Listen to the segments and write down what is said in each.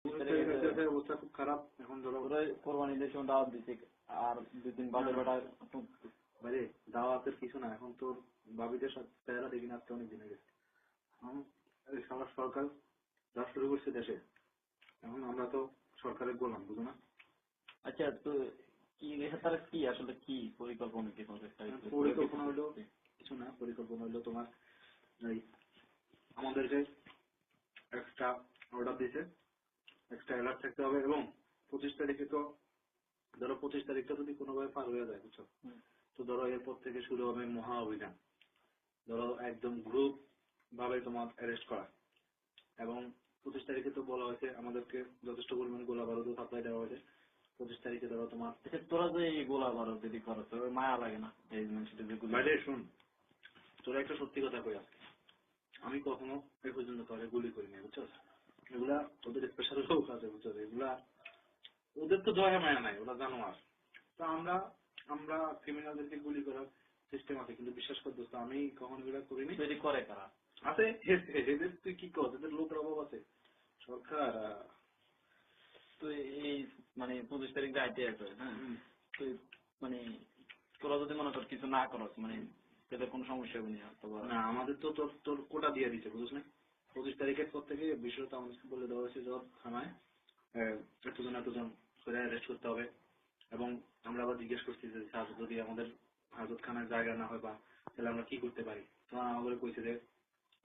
অবস্থা খুব খারাপ। এখন ধরো কোরবানি ঈদের সময় দাওয়াত দিচ্ছে আর 2-3 বাদে বেটা বাইরে দাওয়াতের কিছু না। এখন তোর বাবিদের সাথে চেহারা দেখি না, আজকে অনেক দিন হয়ে গেছে। সরকার যা শুরু করছে দেশে, এখন আমরা তো সরকারের গোলাম, বুঝো না? আচ্ছা, তো কি তারা কি আসলে কি পরিকল্পনা, কি পরিকল্পনা হইলো কিছু না। পরিকল্পনা হইলো তোমার এই আমাদেরকে এক্সট্রা অর্ডার দিয়েছে, এক্সট্রা অ্যালার্ট থাকতে হবে। এবং 25 তারিখে তো ধরো 25 তারিখটা যদি কোনোভাবে পার হয়ে যায়, বুঝছো, তো ধরো এরপর থেকে শুরু হবে মহা অভিযান। ধরো একদম গ্রুপ ভাবে তোমার অ্যারেস্ট করা। এবং 25 তারিখে তো বলা হয়েছে আমাদেরকে যথেষ্ট পরিমাণ গোলা বারুদও সাপ্লাই দেওয়া হয়েছে। 25 তারিখে ধরো তোমার তোরা যে এই গোলা বারো যদি করো তো মায়া লাগে না? এই মানুষটা যে বাইরে শুন, তোরা একটা সত্যি কথা কই, আজকে আমি কখনো এই পর্যন্ত কাউকে গুলি করিনি, বুঝছো? এগুলা ওদের স্পেশাল লোক আছে, বুঝছো? এগুলা ওদের তো দয়া মায়া নাই, ওরা জানোয়ার। তো আমরা আমরা ক্রিমিনালদেরকে গুলি করার সিস্টেম আছে, কিন্তু বিশ্বাস কর দোস্ত, আমি কখনো এগুলা করিনি। তৈরি করে কারা আছে এদের, তুই কি কর, এদের লোকের অভাব আছে। সরকার তো এই মানে 25 তারিখ যাইতে আছে, হ্যাঁ, তো মানে তোরা যদি মনে কর কিছু না করস, মানে এদের কোনো সমস্যা হবে না? আমাদের তো তোর তোর কোটা দিয়ে দিচ্ছে, বুঝছ না? 25 তারিখের পর থেকে বিষয়টা আমাদেরকে বলে দেওয়া হয়েছে যে থানায় এতজন এতজন করে অ্যারেস্ট করতে হবে। এবং আমরা আবার জিজ্ঞেস করছি যে স্যার, যদি আমাদের হাজতখানার জায়গা না হয় বা তাহলে আমরা কি করতে পারি? তো আমাদের কইছে যে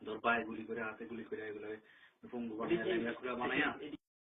ধর পায়ে গুলি করে, হাতে গুলি করে, এগুলো পঙ্গু বানাইয়া বানাইয়া